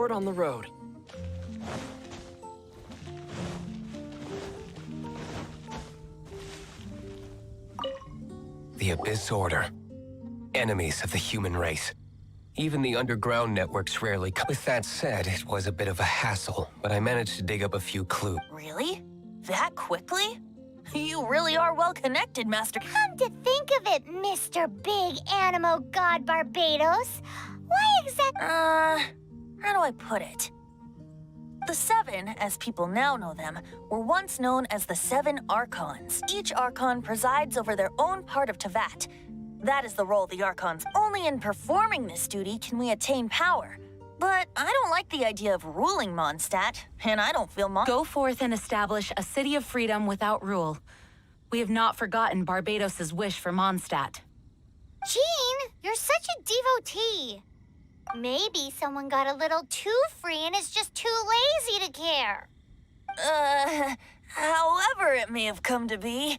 word on the road. The Abyss Order. Enemies of the human race. Even the underground networks rarely come. With that said, it was a bit of a hassle, but I managed to dig up a few clues. Really? That quickly? You really are well connected, Master. Come to think of it, Mr. Big Animo God Barbados. Why exactly? How do I put it? The Seven, as people now know them, were once known as the Seven Archons. Each Archon presides over their own part of Tevat. That is the role of the Archons. Only in performing this duty can we attain power. But I don't like the idea of ruling Mondstadt, and I don't feel Go forth and establish a city of freedom without rule. We have not forgotten Barbados's wish for Mondstadt. Jean, you're such a devotee. Maybe someone got a little too free and is just too lazy to care. However it may have come to be,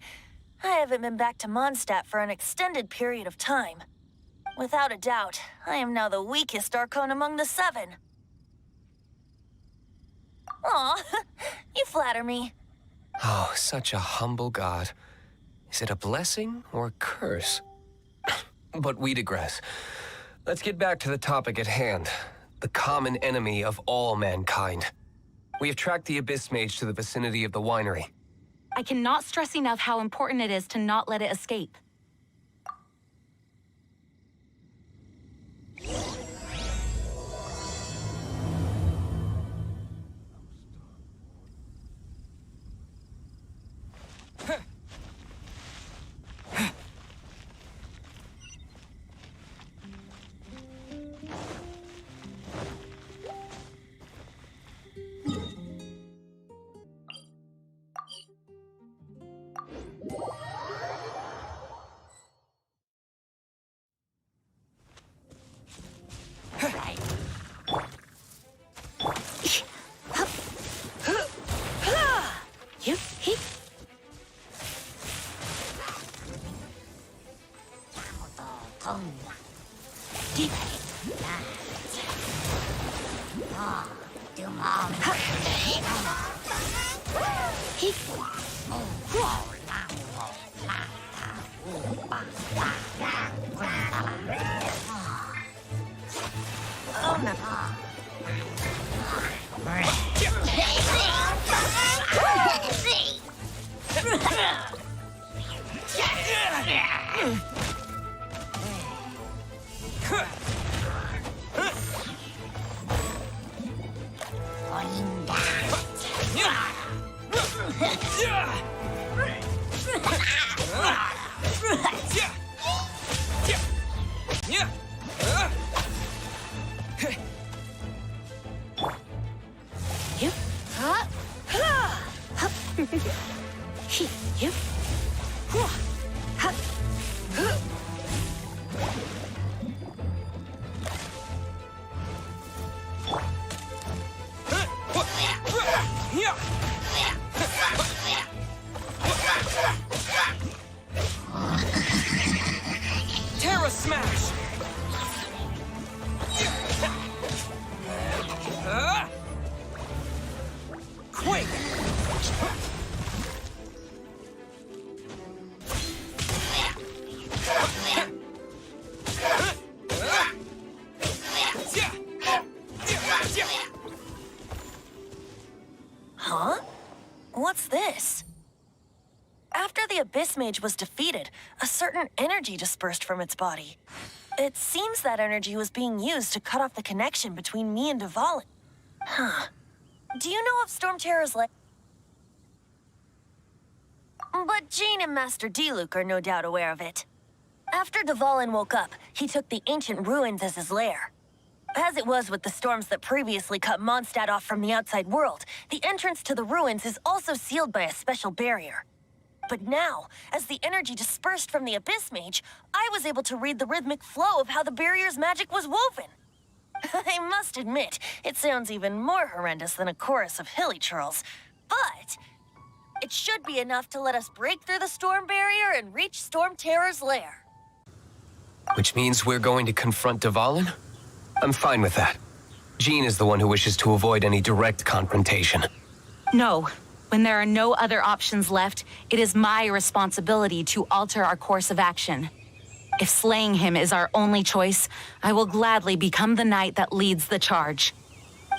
I haven't been back to Mondstadt for an extended period of time. Without a doubt, I am now the weakest Archon among the Seven. Aw, you flatter me. Oh, such a humble god. Is it a blessing or a curse? But we digress. Let's get back to the topic at hand. The common enemy of all mankind. We have tracked the Abyss Mage to the vicinity of the winery. I cannot stress enough how important it is to not let it escape. Terra Smash! Quick! Huh? What's this? After the Abyss Mage was defeated, a certain energy dispersed from its body. It seems that energy was being used to cut off the connection between me and Dvalin. Huh. Do you know of Stormterror's lair? But Jean and Master Diluc are no doubt aware of it. After Dvalin woke up, he took the ancient ruins as his lair. As it was with the storms that previously cut Mondstadt off from the outside world, the entrance to the ruins is also sealed by a special barrier. But now, as the energy dispersed from the Abyss Mage, I was able to read the rhythmic flow of how the barrier's magic was woven. I must admit, it sounds even more horrendous than a chorus of hilly churls, but it should be enough to let us break through the storm barrier and reach Stormterror's lair. Which means we're going to confront Dvalin? I'm fine with that. Jean is the one who wishes to avoid any direct confrontation. No. When there are no other options left, it is my responsibility to alter our course of action. If slaying him is our only choice, I will gladly become the knight that leads the charge.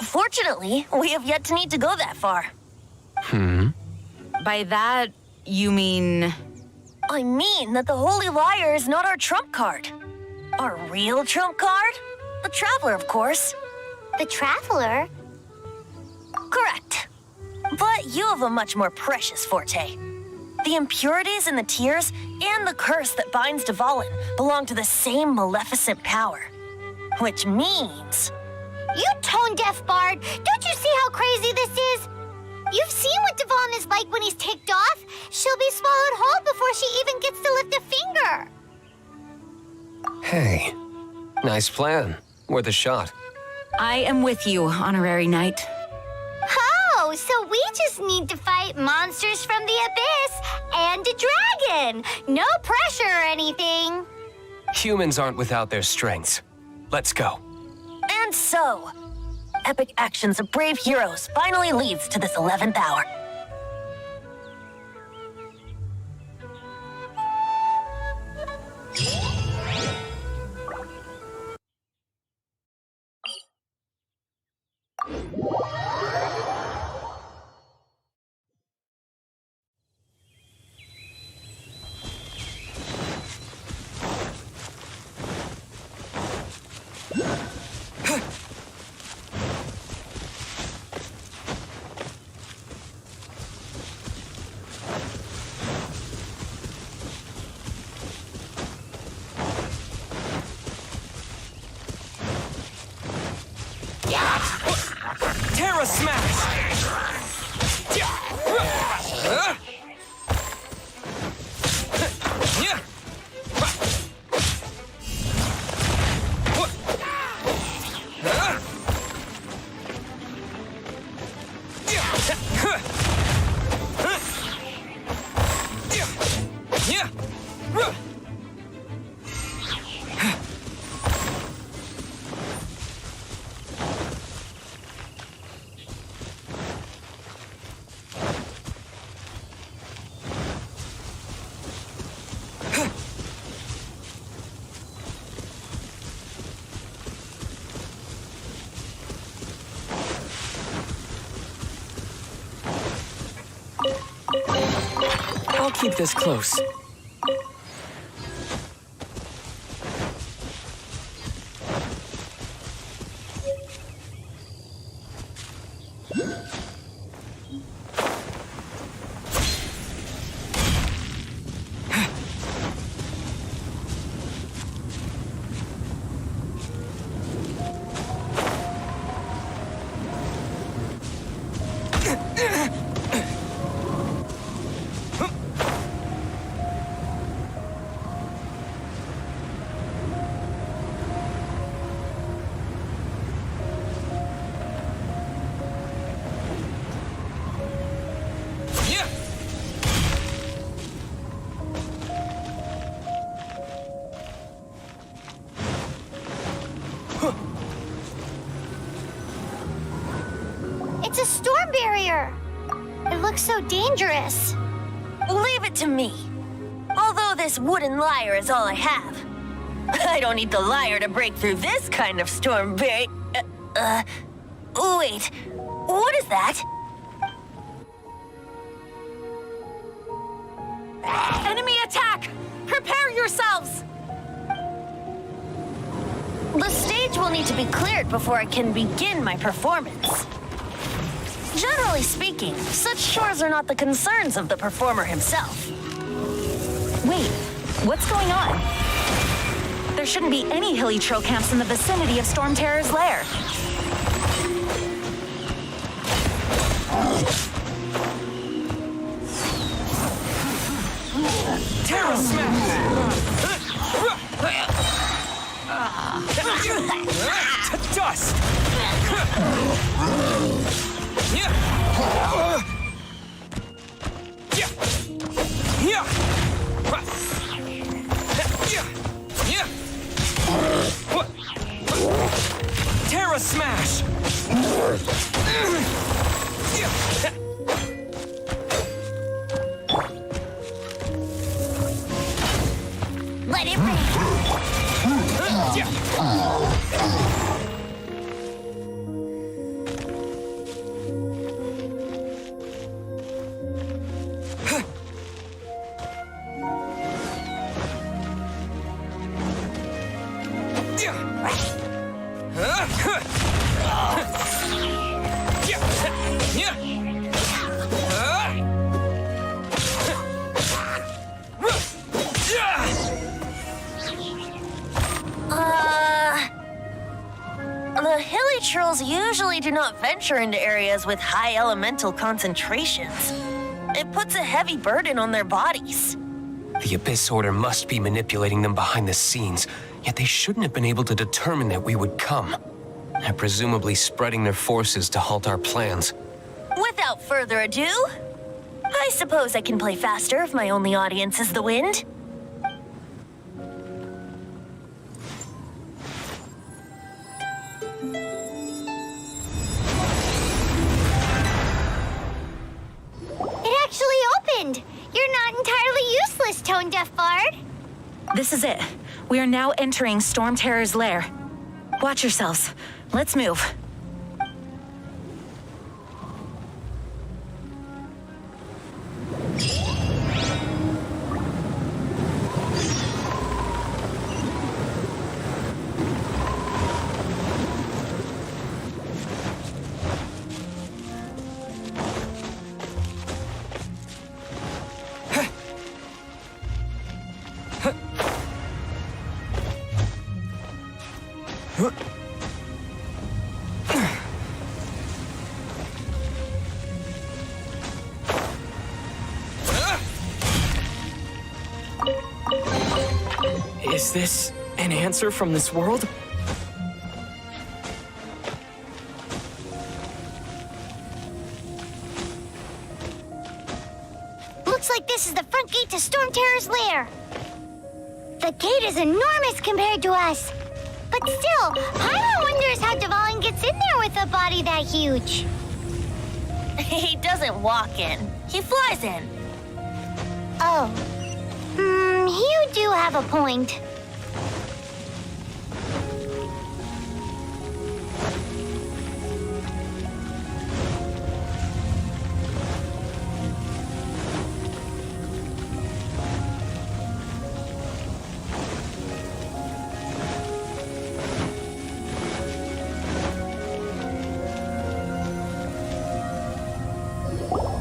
Fortunately, we have yet to need to go that far. By that, you mean... I mean that the Holy Liar is not our trump card. Our real trump card? The Traveler, of course. The Traveler? Correct. But you have a much more precious forte. The impurities in the tears and the curse that binds Dvalin belong to the same maleficent power. Which means... You tone-deaf bard! Don't you see how crazy this is? You've seen what Dvalin is like when he's ticked off. She'll be swallowed whole before she even gets to lift a finger. Hey, nice plan. Worth a shot. I am with you, honorary knight. Oh, so we just need to fight monsters from the abyss and a dragon. No pressure or anything. Humans aren't without their strengths. Let's go. And so, epic actions of brave heroes finally leads to this 11th hour. Terra smash! I'll keep this close. It's a storm barrier. It looks so dangerous. Leave it to me. Although this wooden lyre is all I have. I don't need the lyre to break through this kind of storm barrier. Wait, what is that? Enemy attack! Prepare yourselves! The stage will need to be cleared before I can begin my performance. Generally speaking, such chores are not the concerns of the performer himself. Wait, what's going on? There shouldn't be any hilly troll camps in the vicinity of Stormterror's lair. Terra smash! To dust! Terra smash! Ghouls usually do not venture into areas with high elemental concentrations. It puts a heavy burden on their bodies. The Abyss Order must be manipulating them behind the scenes, yet they shouldn't have been able to determine that we would come. They're presumably spreading their forces to halt our plans. Without further ado, I suppose I can play faster if my only audience is the wind. It actually opened! You're not entirely useless, tone-deaf bard. This is it. We are now entering Stormterror's lair. Watch yourselves. Let's move. Is this an answer from this world? Looks like this is the front gate to Stormterror's lair. The gate is enormous compared to us. But still, Paimon wonders how Dvalin gets in there with a body that huge. He doesn't walk in. He flies in. Oh. You do have a point.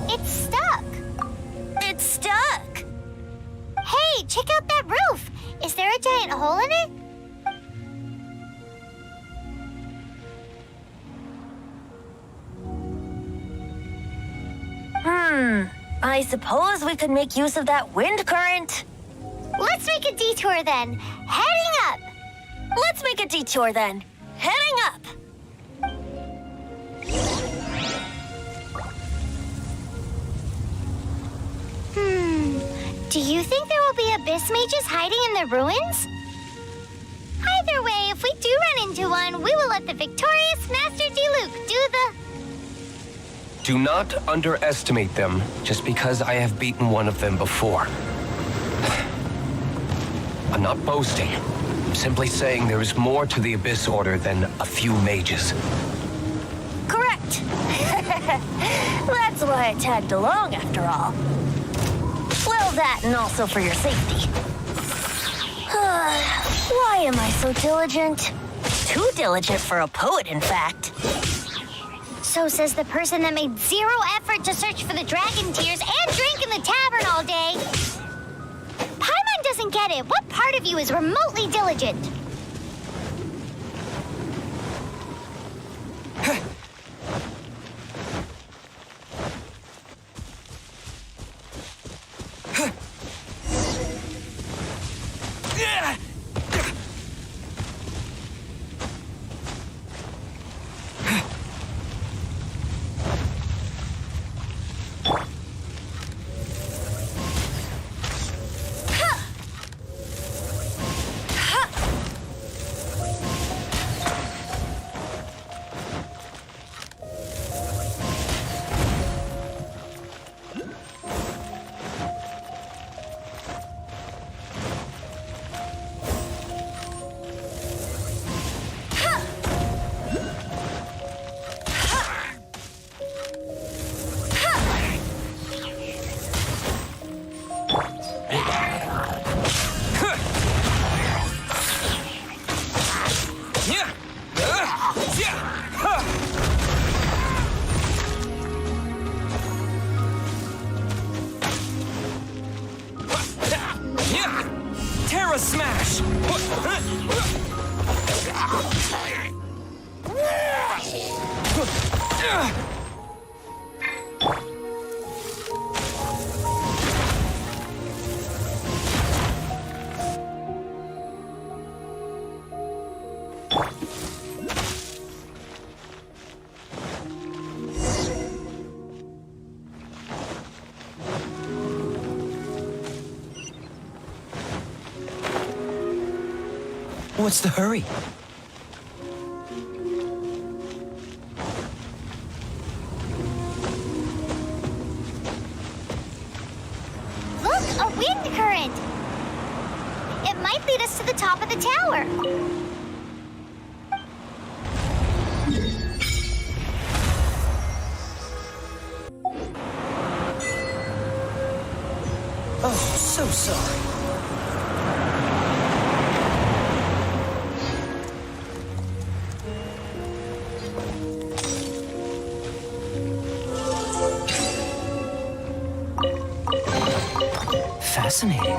It's stuck. It's stuck. Hey, check out that roof. Is there a giant hole in it? I suppose we could make use of that wind current. Let's make a detour then. Heading up. Let's make a detour then. Heading up. Do you think there will be abyss mages hiding in the ruins? Either way, if we do run into one, we will let the victorious Master Diluc do the... Do not underestimate them just because I have beaten one of them before. I'm not boasting. I'm simply saying there is more to the Abyss Order than a few mages. Correct. That's why I tagged along after all. Well, that and also for your safety. Why am I so diligent? Too diligent for a poet, in fact. So says the person that made zero effort to search for the dragon tears and drink in the tavern all day. Paimon doesn't get it. What part of you is remotely diligent? Terra Smash! What's the hurry? Look, a wind current! It might lead us to the top of the tower. Oh, so sorry. Fascinating.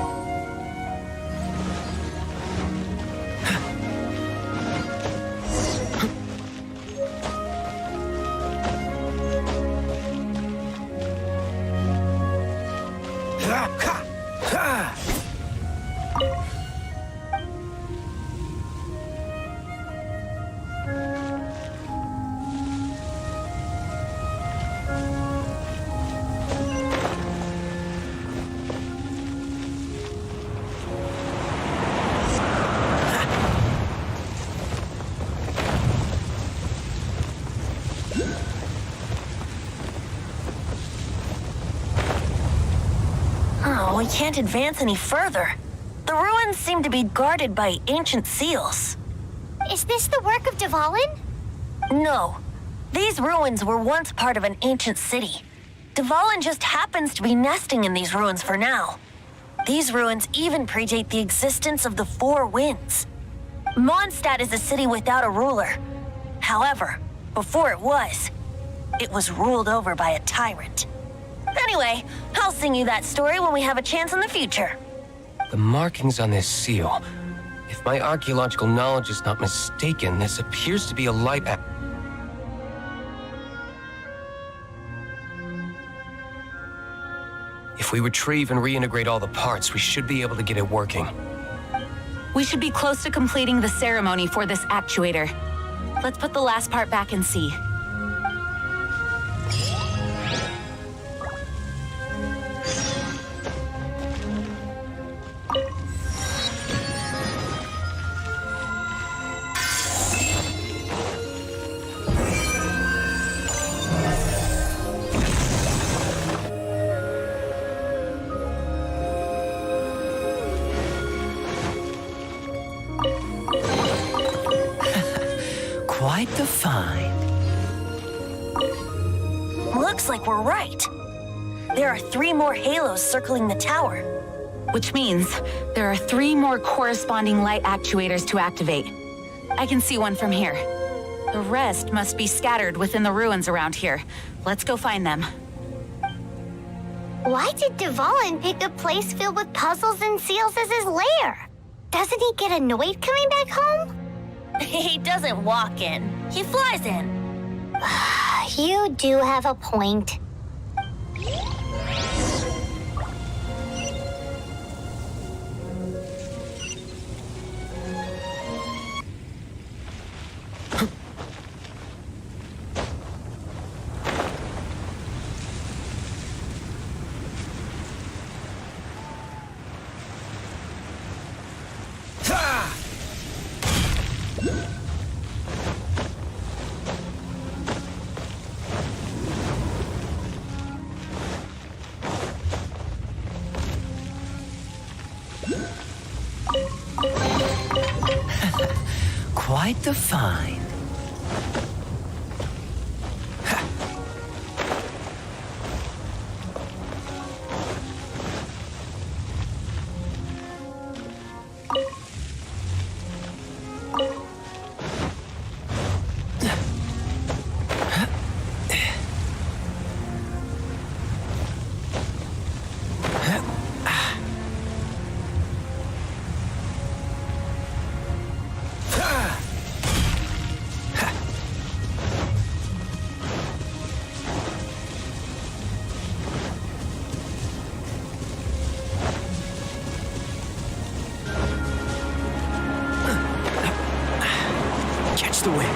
Oh, we can't advance any further. The ruins seem to be guarded by ancient seals. Is this the work of Dvalin? No. These ruins were once part of an ancient city. Dvalin just happens to be nesting in these ruins for now. These ruins even predate the existence of the Four Winds. Mondstadt is a city without a ruler. However, before it was ruled over by a tyrant. Anyway, I'll sing you that story when we have a chance in the future. The markings on this seal. If my archaeological knowledge is not mistaken, this appears to be a light act. If we retrieve and reintegrate all the parts, we should be able to get it working. We should be close to completing the ceremony for this actuator. Let's put the last part back and see. Quite the find. Looks like we're right. There are 3 more halos circling the tower. Which means there are 3 more corresponding light actuators to activate. I can see one from here. The rest must be scattered within the ruins around here. Let's go find them. Why did Dvalin pick a place filled with puzzles and seals as his lair? Doesn't he get annoyed coming back home? He doesn't walk in. He flies in. You do have a point. Quite the find. the way.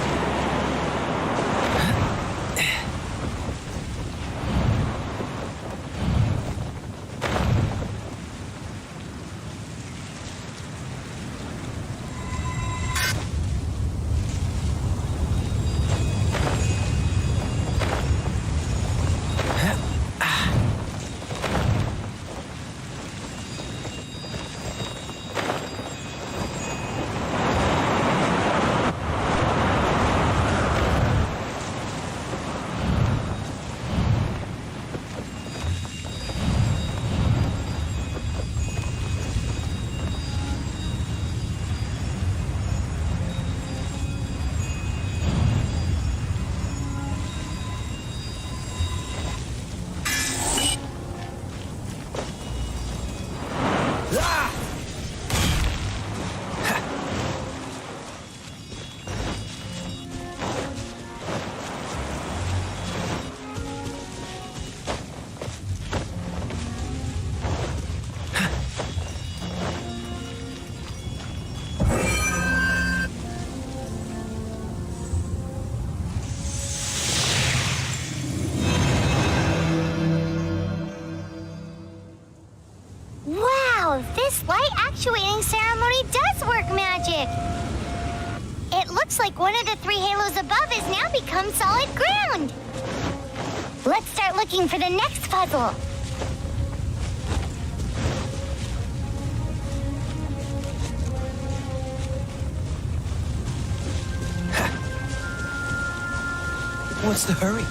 This light actuating ceremony does work magic! It looks like one of the 3 halos above has now become solid ground! Let's start looking for the next puzzle! What's the hurry?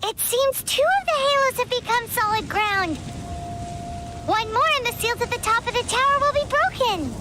It seems 2 of the halos have become solid ground. One more and the seals at the top of the tower will be broken.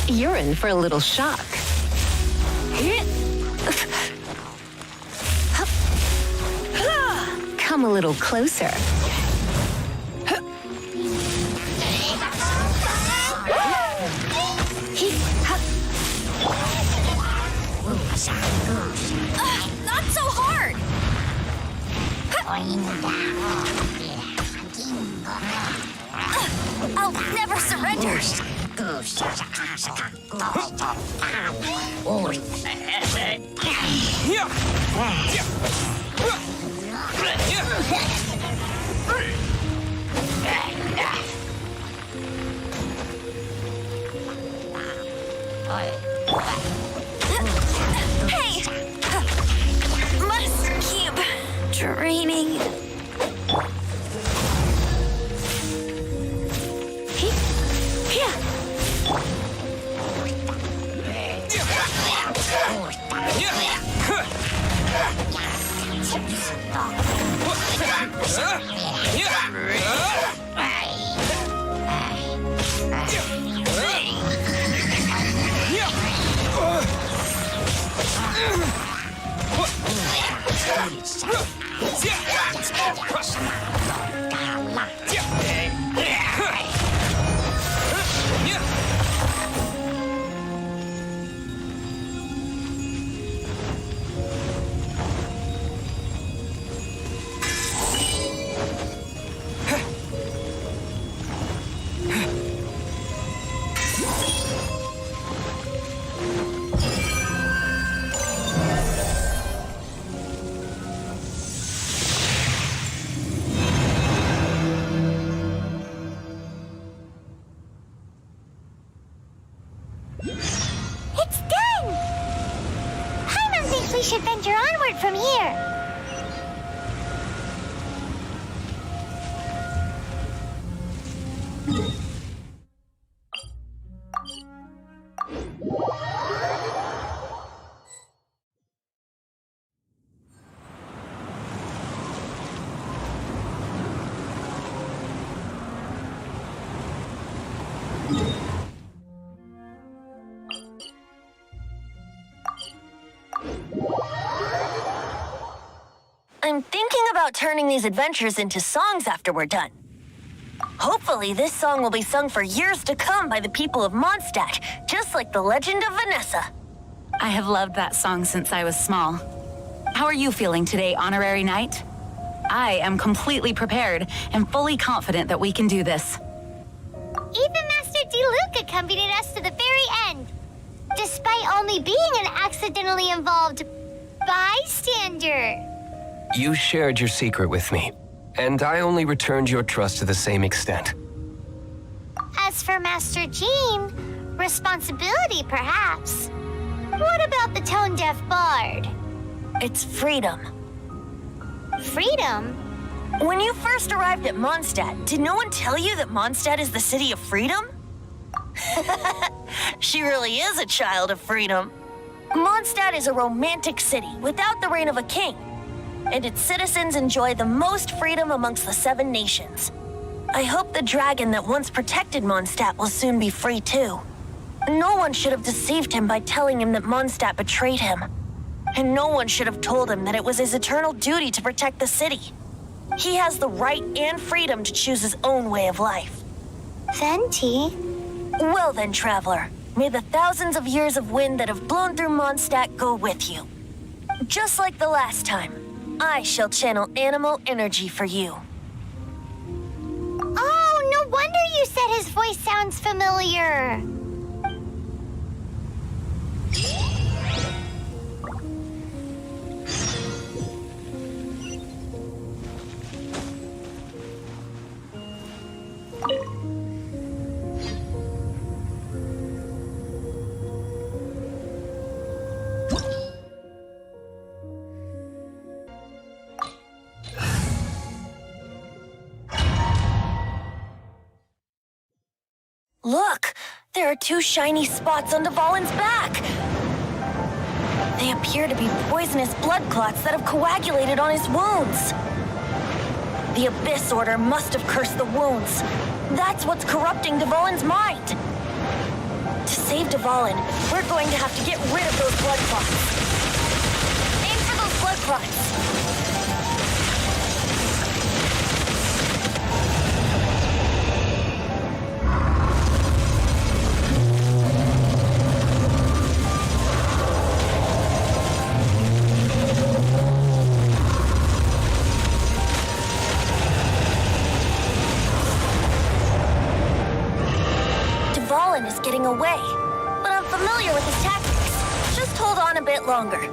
You're in for a little shock. Come a little closer. Not so hard! I'll never surrender! Hey! Must keep draining. It's done! Hyman thinks we should venture onward from here. I'm thinking about turning these adventures into songs after we're done. Hopefully, this song will be sung for years to come by the people of Mondstadt, just like the legend of Vanessa. I have loved that song since I was small. How are you feeling today, Honorary Knight? I am completely prepared and fully confident that we can do this. Even Master D. accompanied us to the very end, despite only being an accidentally involved bystander. You shared your secret with me, and I only returned your trust to the same extent. As for Master Jean, responsibility perhaps. What about the tone-deaf bard? It's freedom. Freedom? When you first arrived at Mondstadt, did no one tell you that Mondstadt is the city of freedom? She really is a child of freedom. Mondstadt is a romantic city without the reign of a king, and its citizens enjoy the most freedom amongst the 7 nations. I hope the dragon that once protected Mondstadt will soon be free too. No one should have deceived him by telling him that Mondstadt betrayed him. And no one should have told him that it was his eternal duty to protect the city. He has the right and freedom to choose his own way of life. Venti? Well then, traveler. May the thousands of years of wind that have blown through Mondstadt go with you. Just like the last time, I shall channel animal energy for you. Oh, no wonder you said his voice sounds familiar. Look! There are two shiny spots on Dvalin's back! They appear to be poisonous blood clots that have coagulated on his wounds. The Abyss Order must have cursed the wounds. That's what's corrupting Dvalin's mind. To save Dvalin, we're going to have to get rid of those blood clots. Aim for those blood clots. Dvalin is getting away, but I'm familiar with his tactics. Just hold on a bit longer.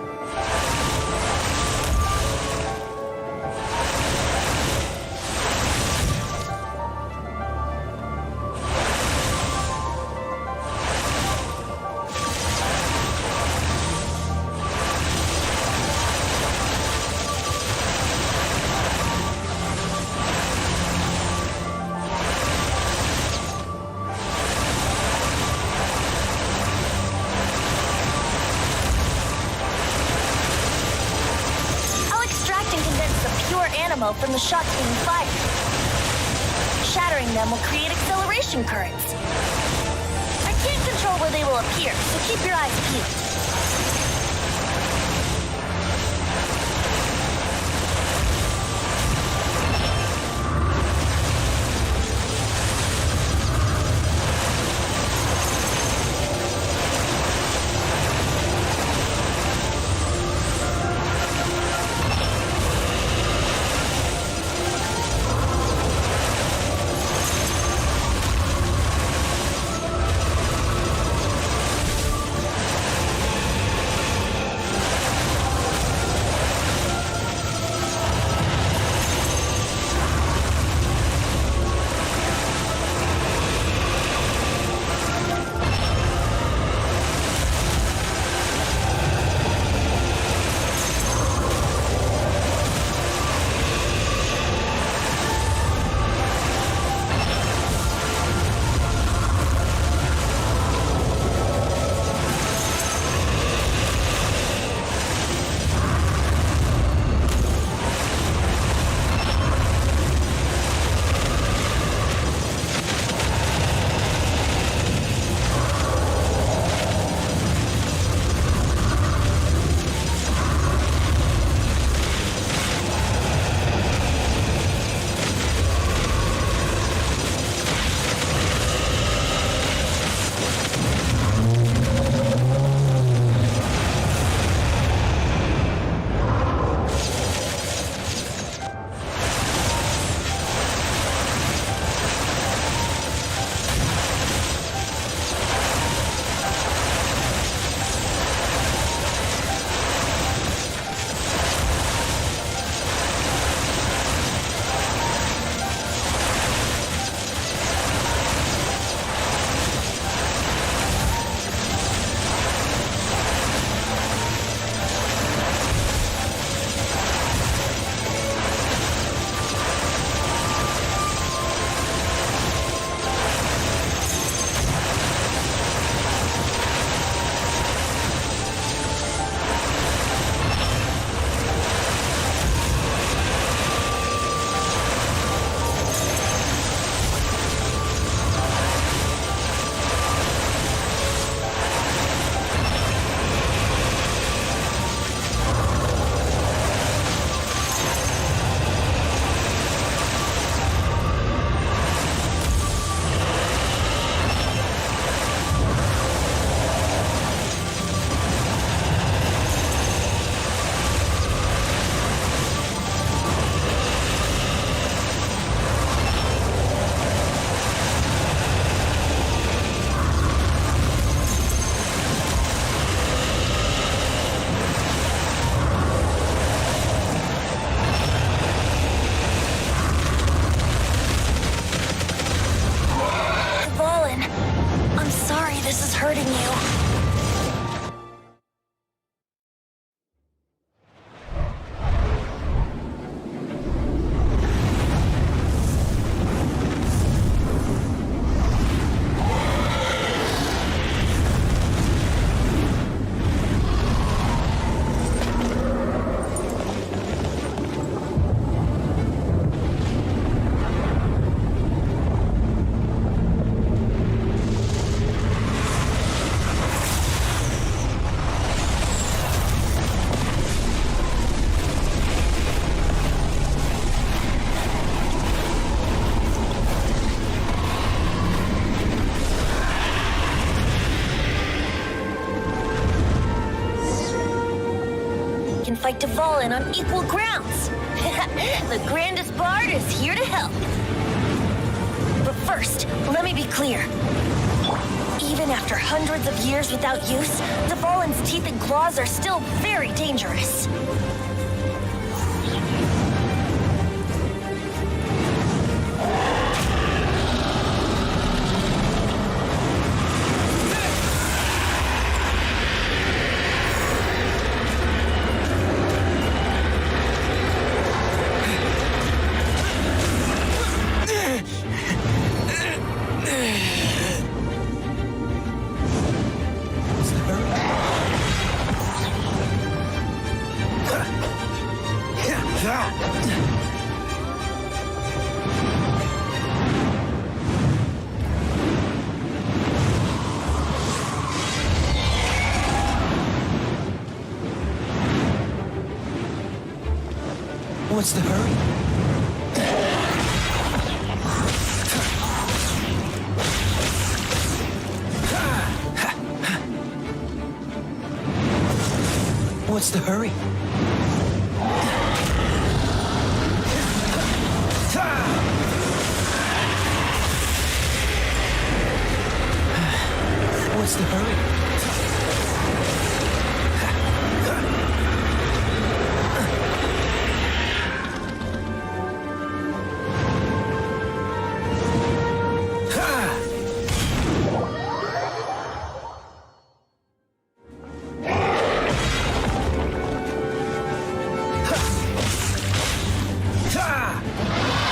From the shots being fired. Shattering them will create acceleration currents. I can't control where they will appear, so keep your eyes peeled. fight Dvalin on equal grounds. The grandest bard is here to help. But first, let me be clear. Even after hundreds of years without use, Dvalin's teeth and claws are still very dangerous. What's the hurry? What's the hurry? What's the hurry?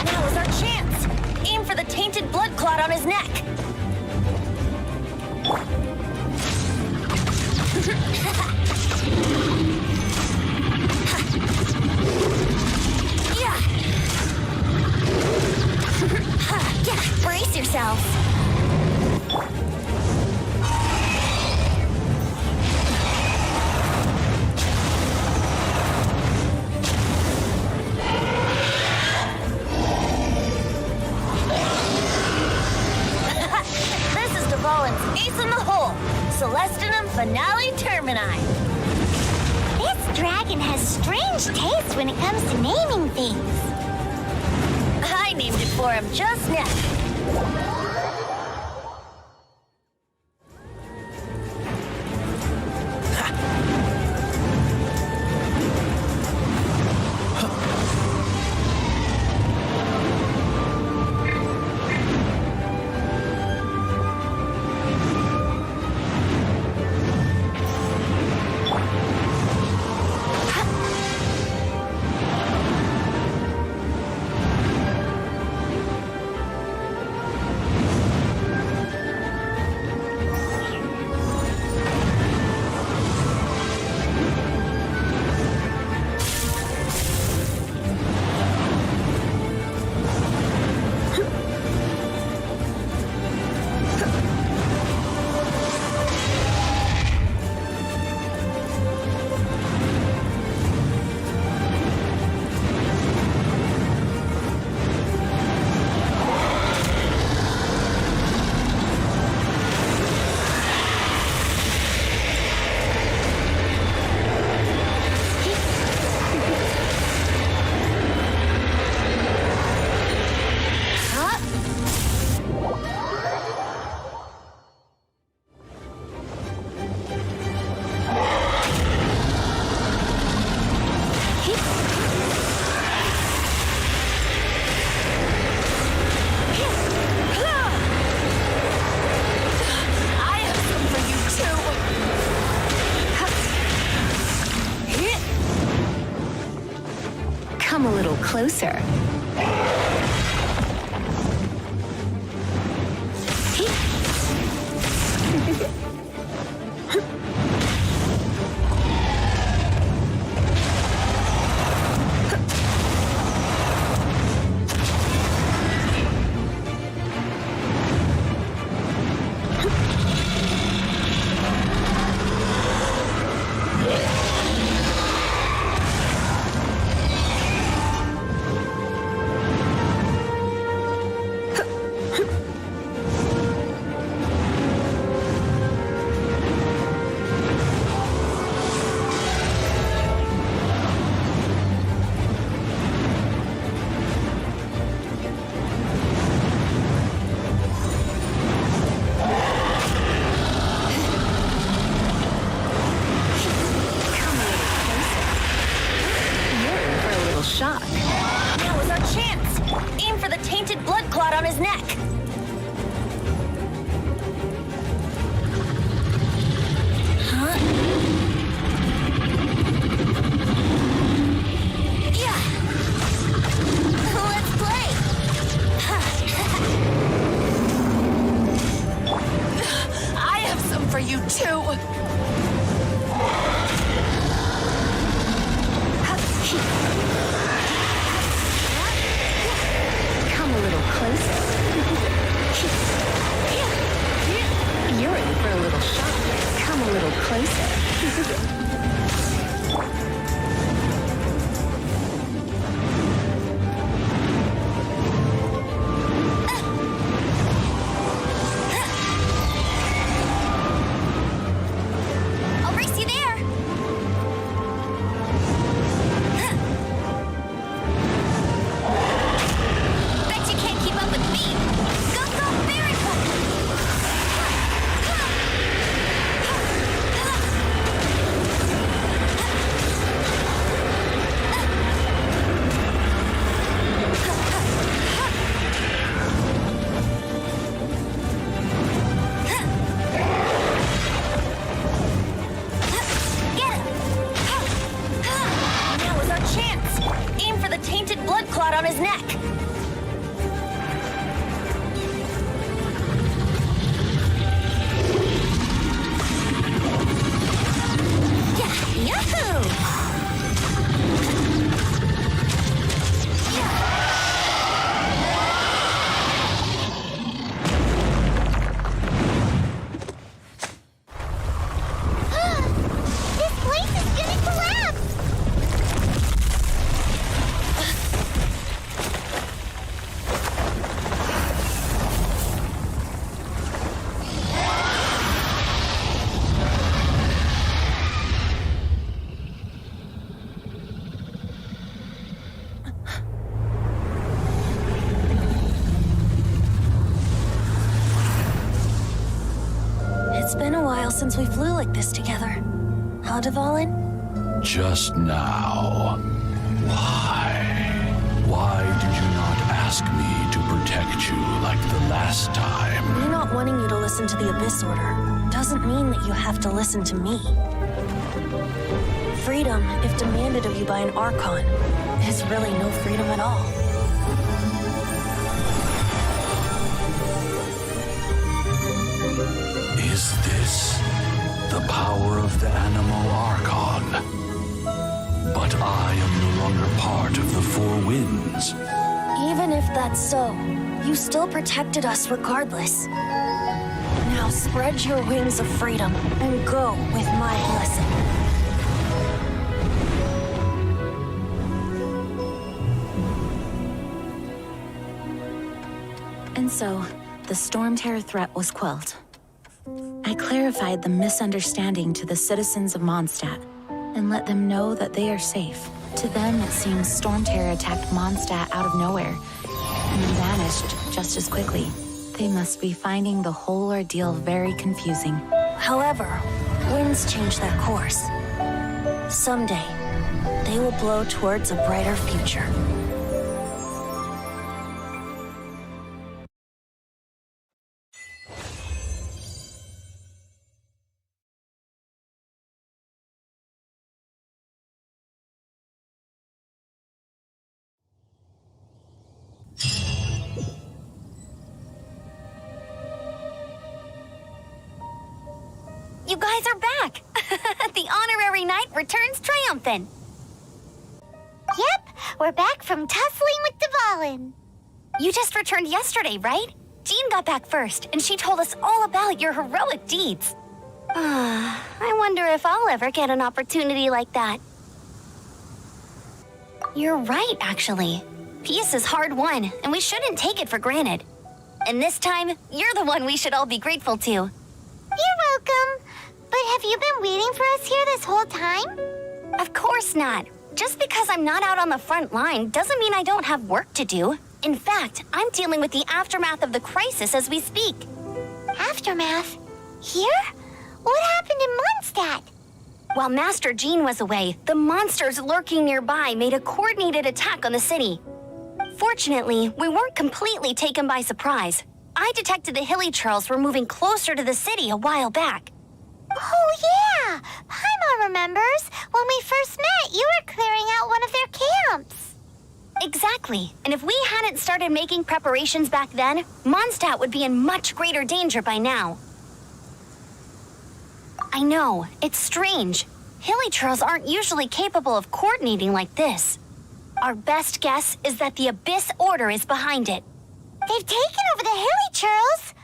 Now is our chance! Aim for the tainted blood clot on his neck! Yeah, brace yourselves! This is Dvalin's ace in the hole! Celestinum Finale Termini! This dragon has strange taste when it comes to naming things. I named it for him just now. Come a little closer. for the tainted blood clot on his neck. Huh? Yeah. Let's play. I have some for you, too. Come a little closer. You're in for a little shock. Come a little closer. I'll race you there. Bet you can't keep up with me. Go, go, very quick. Get him. Now is our chance. Aim for the tainted blood clot on his neck. Yahoo! This place is gonna collapse! It's been a while since we flew like this together. Huh, Dvalin? Just now. Why? Why did you not ask me to protect you like the last time? Me not wanting you to listen to the Abyss Order doesn't mean that you have to listen to me. Freedom, if demanded of you by an archon, is really no freedom at all. Is this the power of the animal archon? But I am no longer part of the Four Winds. Even if that's so, you still protected us regardless. Now spread your wings of freedom and go with my blessing. And so, the stormterror threat was quelled. I clarified the misunderstanding to the citizens of Mondstadt and let them know that they are safe. To them, it seems stormterror attacked Mondstadt out of nowhere and then vanished just as quickly. They must be finding the whole ordeal very confusing. However, winds change their course. Someday, they will blow towards a brighter future. You guys are back! The honorary knight returns triumphant. Yep, we're back from tussling with Dvalin. You just returned yesterday, right? Jean got back first, and she told us all about your heroic deeds. I wonder if I'll ever get an opportunity like that. You're right, actually. Peace is hard won, and we shouldn't take it for granted. And this time, you're the one we should all be grateful to. You're welcome. But have you been waiting for us here this whole time? Of course not. Just because I'm not out on the front line doesn't mean I don't have work to do. In fact, I'm dealing with the aftermath of the crisis as we speak. Aftermath? Here? What happened in Mondstadt? While Master Jean was away, the monsters lurking nearby made a coordinated attack on the city. Fortunately, we weren't completely taken by surprise. I detected the hilly churls were moving closer to the city a while back. Oh, yeah! Paimon remembers. When we first met, you were clearing out one of their camps. Exactly. And if we hadn't started making preparations back then, Mondstadt would be in much greater danger by now. I know, it's strange. Hilly churls aren't usually capable of coordinating like this. Our best guess is that the Abyss Order is behind it. They've taken over the hilly churls?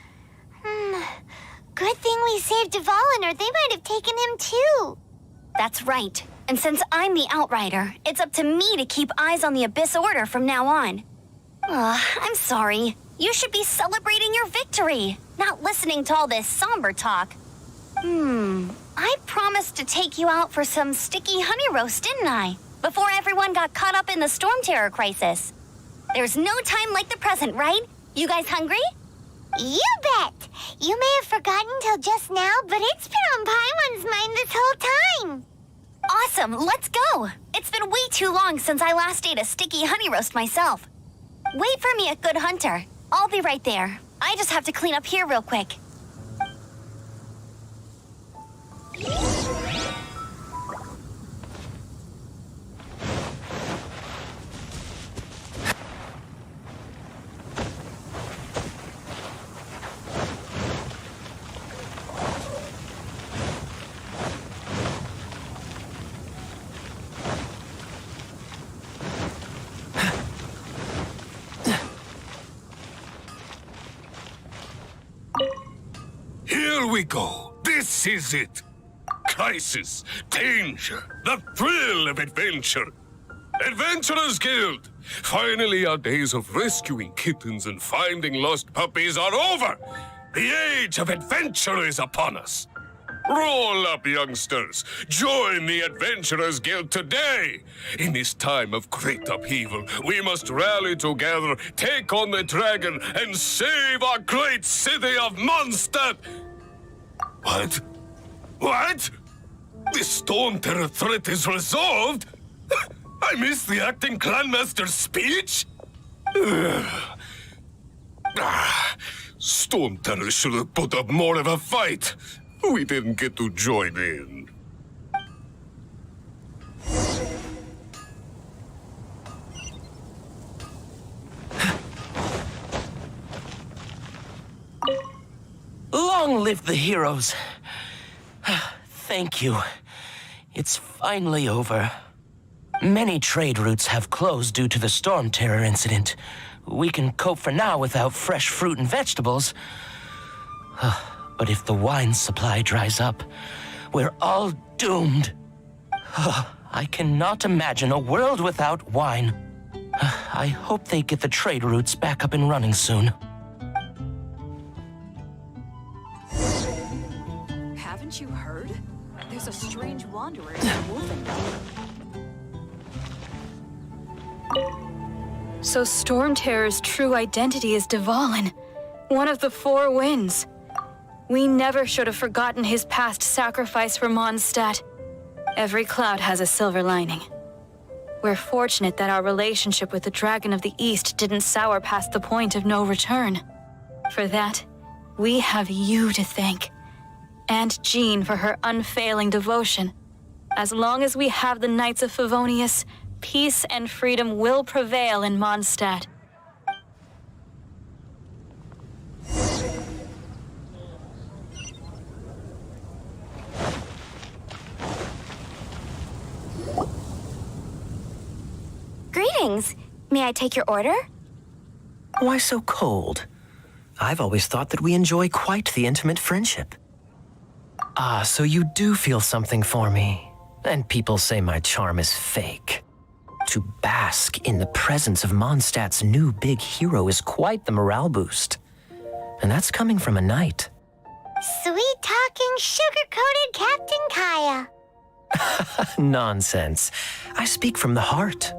Good thing we saved Dvalin, or they might have taken him too. That's right. And since I'm the Outrider, it's up to me to keep eyes on the Abyss Order from now on. I'm sorry. You should be celebrating your victory, not listening to all this somber talk. I promised to take you out for some sticky honey roast, didn't I? Before everyone got caught up in the stormterror crisis. There's no time like the present, right? You guys hungry? You bet! You may have forgotten till just now, but it's been on Paimon's mind this whole time. Awesome, let's go! It's been way too long since I last ate a sticky honey roast myself. Wait for me at Good Hunter. I'll be right there. I just have to clean up here real quick. Here we go. This is it. Crisis, danger, the thrill of adventure. Adventurers Guild! Finally, our days of rescuing kittens and finding lost puppies are over. The age of adventure is upon us. Roll up, youngsters. Join the Adventurers Guild today. In this time of great upheaval, we must rally together, take on the dragon, and save our great city of Mondstadt. What? What? The stormterror threat is resolved? I missed the acting clanmaster's speech? Stormterror should have put up more of a fight. We didn't get to join in. Long live the heroes. Thank you. It's finally over. Many trade routes have closed due to the stormterror incident. We can cope for now without fresh fruit and vegetables. But if the wine supply dries up, we're all doomed. I cannot imagine a world without wine. I hope they get the trade routes back up and running soon. Haven't you heard? There's a strange wanderer in the Wolven. So Stormterror's true identity is Dvalin, one of the Four Winds. We never should have forgotten his past sacrifice for Mondstadt. Every cloud has a silver lining. We're fortunate that our relationship with the Dragon of the East didn't sour past the point of no return. For that, we have you to thank. And Jean for her unfailing devotion. As long as we have the Knights of Favonius, peace and freedom will prevail in Mondstadt. Greetings. May I take your order? Why so cold? I've always thought that we enjoy quite the intimate friendship. Ah, so you do feel something for me. And people say my charm is fake. To bask in the presence of Mondstadt's new big hero is quite the morale boost. And that's coming from a knight. Sweet-talking, sugar-coated Captain Kaya. Nonsense. I speak from the heart.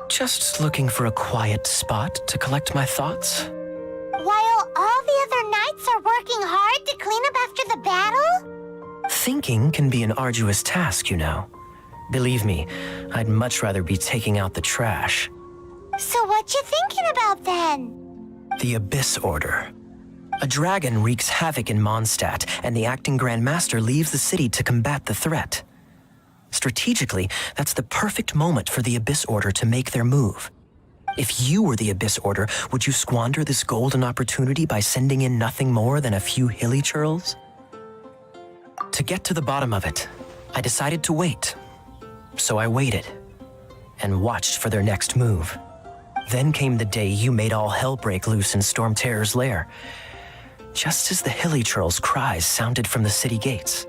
Just looking for a quiet spot to collect my thoughts. While all the other knights are working hard to clean up after the battle? Thinking can be an arduous task, you know. Believe me, I'd much rather be taking out the trash. So what you thinking about then? The Abyss Order. A dragon wreaks havoc in Mondstadt, and the acting Grand Master leaves the city to combat the threat. Strategically, that's the perfect moment for the Abyss Order to make their move. If you were the Abyss Order, would you squander this golden opportunity by sending in nothing more than a few hilly churls? To get to the bottom of it, I decided to wait. So I waited, and watched for their next move. Then came the day you made all hell break loose in Stormterror's lair, just as the hilly churls' cries sounded from the city gates.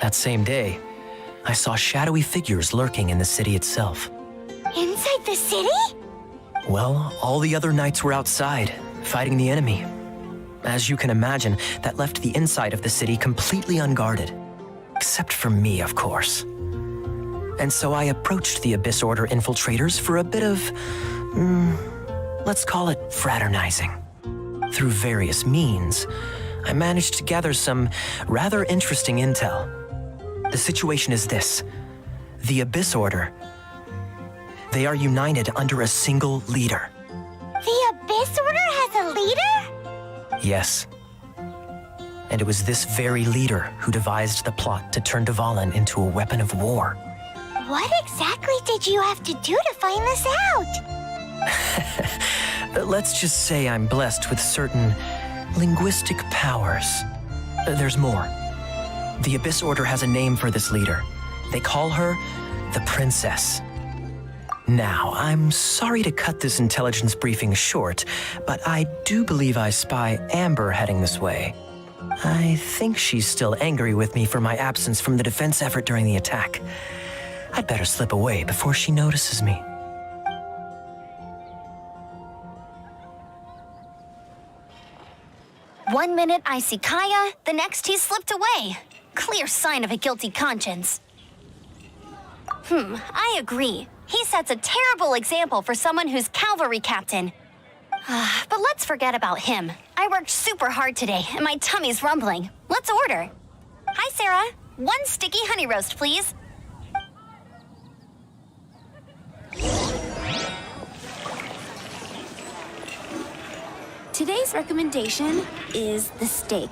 That same day, I saw shadowy figures lurking in the city itself. Inside the city? Well, all the other knights were outside, fighting the enemy. As you can imagine, that left the inside of the city completely unguarded. Except for me, of course. And so I approached the Abyss Order infiltrators for a bit of, let's call it fraternizing. Through various means, I managed to gather some rather interesting intel. The situation is this. The Abyss Order, they are united under a single leader. The Abyss Order has a leader? Yes. And it was this very leader who devised the plot to turn Dvalin into a weapon of war. What exactly did you have to do to find this out? Let's just say I'm blessed with certain linguistic powers. There's more. The Abyss Order has a name for this leader. They call her the Princess. Now, I'm sorry to cut this intelligence briefing short, but I do believe I spy Amber heading this way. I think she's still angry with me for my absence from the defense effort during the attack. I'd better slip away before she notices me. One minute I see Kaya, the next he's slipped away. Clear sign of a guilty conscience. I agree. He sets a terrible example for someone who's cavalry captain. But let's forget about him. I worked super hard today, and my tummy's rumbling. Let's order. Hi, Sarah. 1 sticky honey roast, please. Today's recommendation is the steak.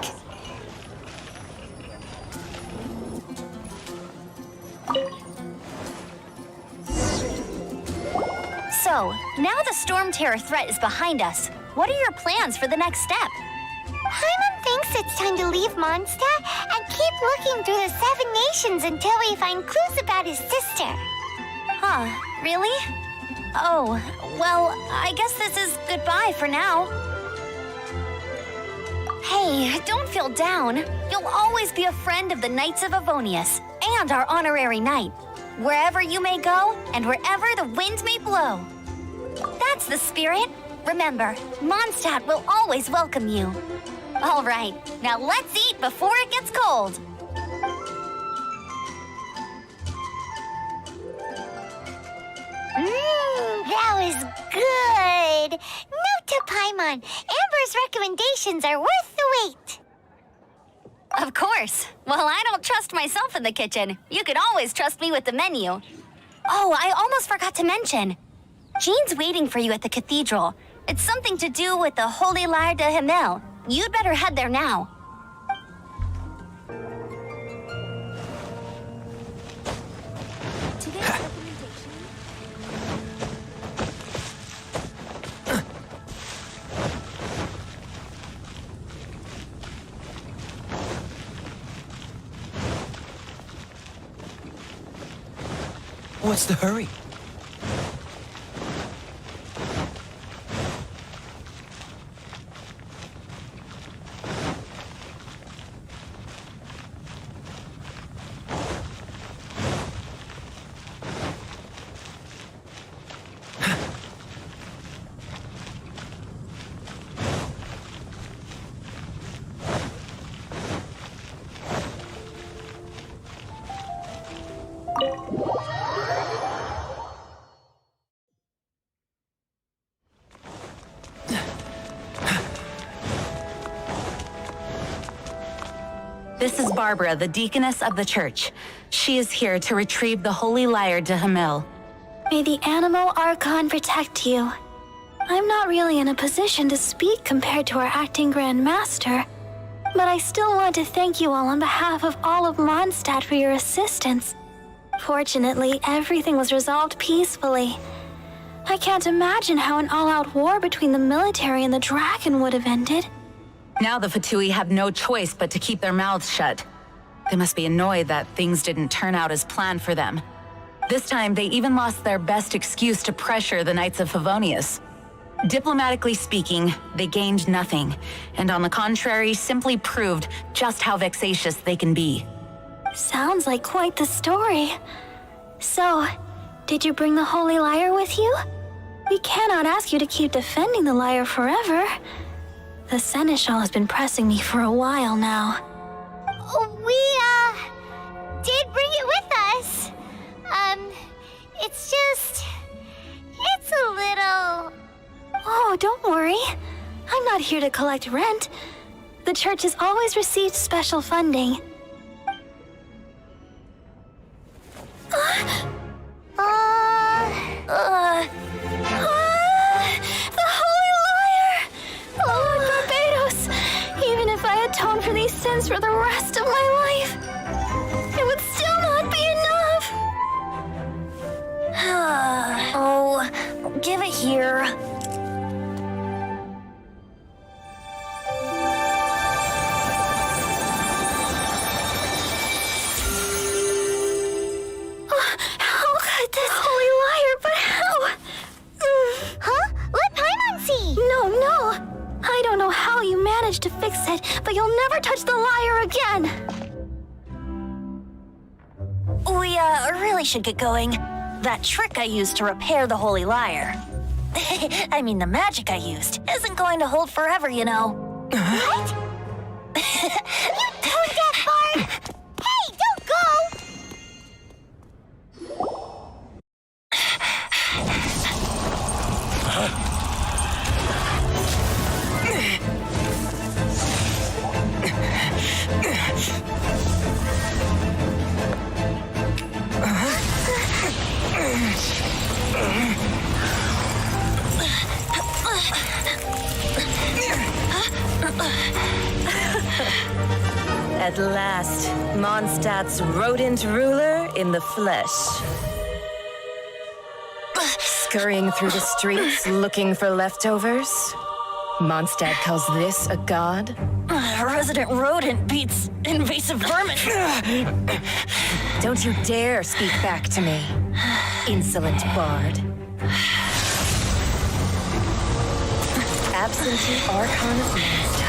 So, now the stormterror threat is behind us. What are your plans for the next step? Paimon thinks it's time to leave Mondstadt and keep looking through the 7 nations until we find clues about his sister. Huh, really? Oh, well, I guess this is goodbye for now. Hey, don't feel down. You'll always be a friend of the Knights of Avonius and our honorary knight. Wherever you may go and wherever the wind may blow. That's the spirit. Remember, Mondstadt will always welcome you. All right, now let's eat before it gets cold. That was good. Note to Paimon, Amber's recommendations are worth the wait. Of course. Well, I don't trust myself in the kitchen. You can always trust me with the menu. Oh, I almost forgot to mention. Jean's waiting for you at the cathedral. It's something to do with the Holy Lair de Himmel. You'd better head there now. What's the hurry? This is Barbara, the deaconess of the church. She is here to retrieve the Holy Lair de Himmel. May the animal archon protect you. I'm not really in a position to speak compared to our acting Grand Master, but I still want to thank you all on behalf of all of Mondstadt for your assistance. Fortunately, everything was resolved peacefully. I can't imagine how an all-out war between the military and the dragon would have ended. Now the Fatui have no choice but to keep their mouths shut. They must be annoyed that things didn't turn out as planned for them. This time, they even lost their best excuse to pressure the Knights of Favonius. Diplomatically speaking, they gained nothing, and on the contrary, simply proved just how vexatious they can be. Sounds like quite the story. So, did you bring the Holy Lyre with you? We cannot ask you to keep defending the lyre forever. The Seneschal has been pressing me for a while now. We, did bring it with us. It's a little... Oh, don't worry. I'm not here to collect rent. The church has always received special funding. The Holy Lyre! Lord Barbados! Even if I atone for these sins for the rest of my life, it would still not be enough! Oh, give it here. How could this Holy Lyre, but how? Huh? Let Paimon see! No. I don't know how you managed to fix it, but you'll never touch the lyre again! We, really should get going. That trick I used to repair the Holy Lyre. I mean, the magic I used isn't going to hold forever, you know. What? You tone-deaf bard! Hey, don't go! At last, Mondstadt's rodent ruler in the flesh. Scurrying through the streets looking for leftovers? Mondstadt calls this a god? Resident rodent beats invasive vermin. Don't you dare speak back to me, insolent bard. Absentee archon of Mondstadt.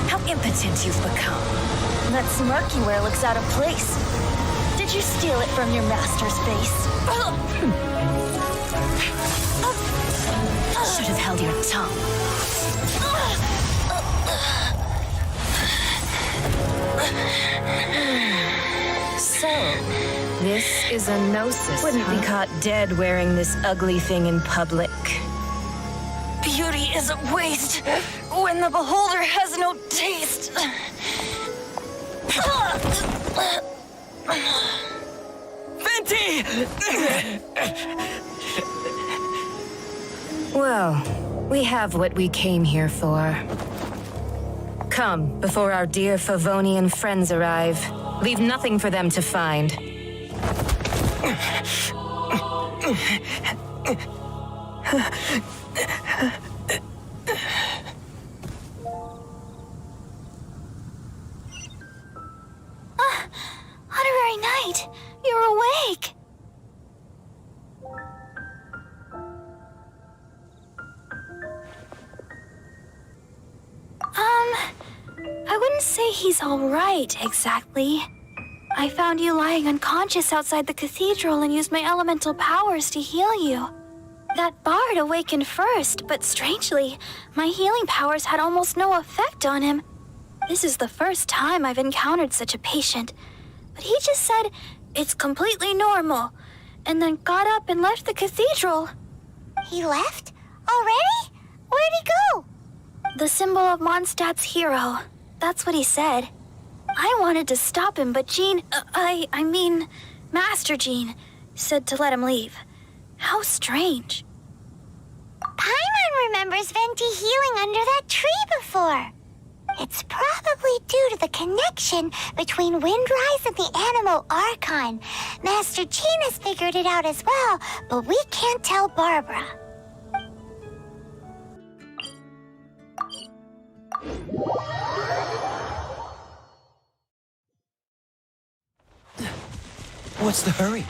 How impotent you've become. That smirky wear looks out of place. Did you steal it from your master's face? Should have held your tongue. So, this is a gnosis. Wouldn't be caught dead wearing this ugly thing in public. Beauty is a waste when the beholder has no taste. Venti! Well, we have what we came here for. Come, before our dear Favonian friends arrive. Leave nothing for them to find. Honorary Knight, you're awake! I wouldn't say he's all right, exactly. I found you lying unconscious outside the cathedral and used my elemental powers to heal you. That bard awakened first, but strangely, my healing powers had almost no effect on him. This is the first time I've encountered such a patient, but he just said it's completely normal, and then got up and left the cathedral. He left? Already? Where'd he go? The symbol of Mondstadt's hero. That's what he said. I wanted to stop him, but Jean, I mean, Master Jean, said to let him leave. How strange. remembers Venti healing under that tree before. It's probably due to the connection between Windrise and the Animo Archon. Master Jean has figured it out as well, but we can't tell Barbara. What's the hurry?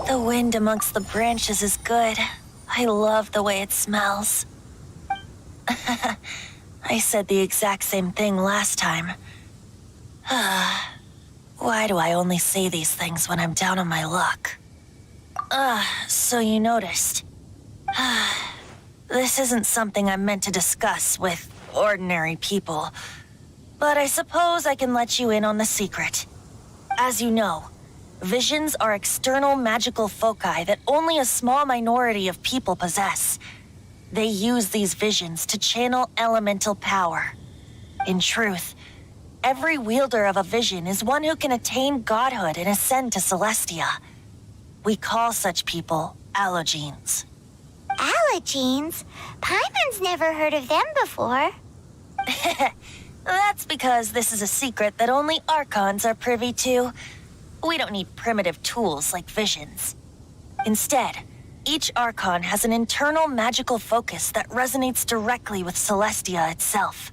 The wind amongst the branches is good. I love the way it smells. I said the exact same thing last time. Why do I only say these things when I'm down on my luck? So you noticed. This isn't something I'm meant to discuss with ordinary people, but I suppose I can let you in on the secret. As you know, visions are external magical foci that only a small minority of people possess. They use these visions to channel elemental power. In truth, every wielder of a vision is one who can attain godhood and ascend to Celestia. We call such people allogenes. Allogenes? Paimon's never heard of them before. That's because this is a secret that only archons are privy to. We don't need primitive tools like visions. Instead, each archon has an internal magical focus that resonates directly with Celestia itself,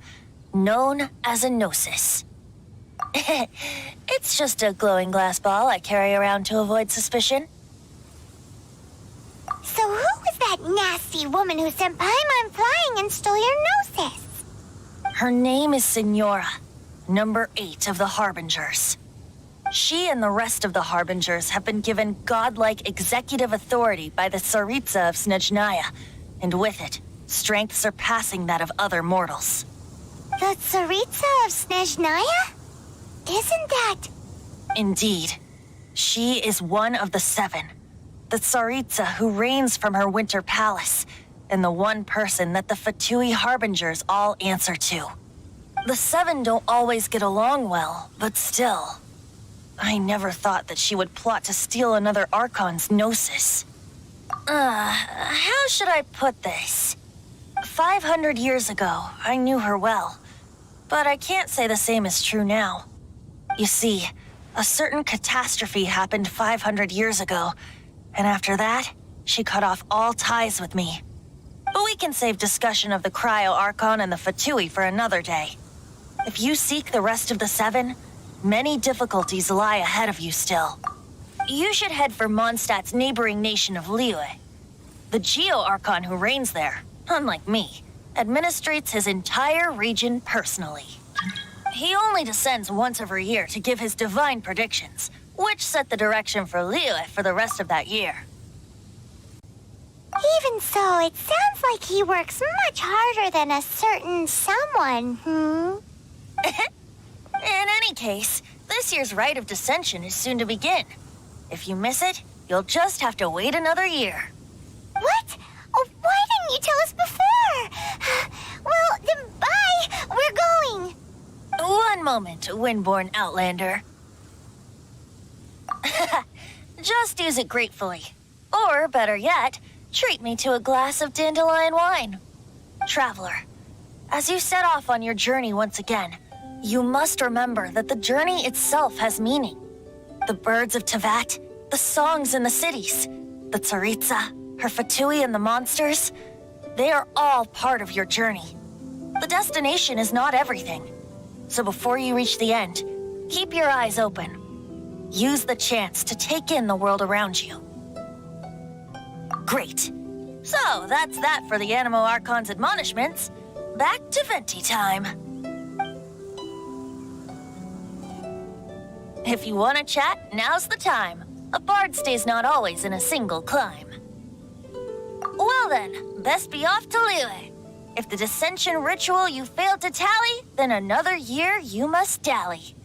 known as a gnosis. It's just a glowing glass ball I carry around to avoid suspicion. So who was that nasty woman who sent Paimon flying and stole your gnosis? Her name is Signora, number 8 of the Harbingers. She and the rest of the Harbingers have been given godlike executive authority by the Tsaritsa of Snezhnaya, and with it, strength surpassing that of other mortals. The Tsaritsa of Snezhnaya? Isn't that... Indeed. She is one of the 7. The Tsaritsa who reigns from her winter palace, and the one person that the Fatui Harbingers all answer to. The 7 don't always get along well, but still... I never thought that she would plot to steal another Archon's gnosis. How should I put this? 500 years ago, I knew her well, but I can't say the same is true now. You see, a certain catastrophe happened 500 years ago, and after that, she cut off all ties with me. But we can save discussion of the Cryo Archon and the Fatui for another day. If you seek the rest of the 7, many difficulties lie ahead of you still. You should head for Mondstadt's neighboring nation of Liyue. The Geo-Archon who reigns there, unlike me, administrates his entire region personally. He only descends once every year to give his divine predictions, which set the direction for Liyue for the rest of that year. Even so, it sounds like he works much harder than a certain someone, In any case, this year's Rite of Descension is soon to begin. If you miss it, you'll just have to wait another year. What? Oh, why didn't you tell us before? Well, then bye! We're going! One moment, Windborn Outlander. Just use it gratefully. Or, better yet, treat me to a glass of dandelion wine. Traveler, as you set off on your journey once again, you must remember that the journey itself has meaning. The birds of Tevat, the songs in the cities, the Tsaritsa, her Fatui and the monsters, they are all part of your journey. The destination is not everything. So before you reach the end, keep your eyes open. Use the chance to take in the world around you. Great. So that's that for the Animo Archon's admonishments. Back to Venti time. If you want to chat, now's the time. A bard stays not always in a single climb. Well then, best be off to Liyue. If the dissension ritual you failed to tally, then another year you must dally.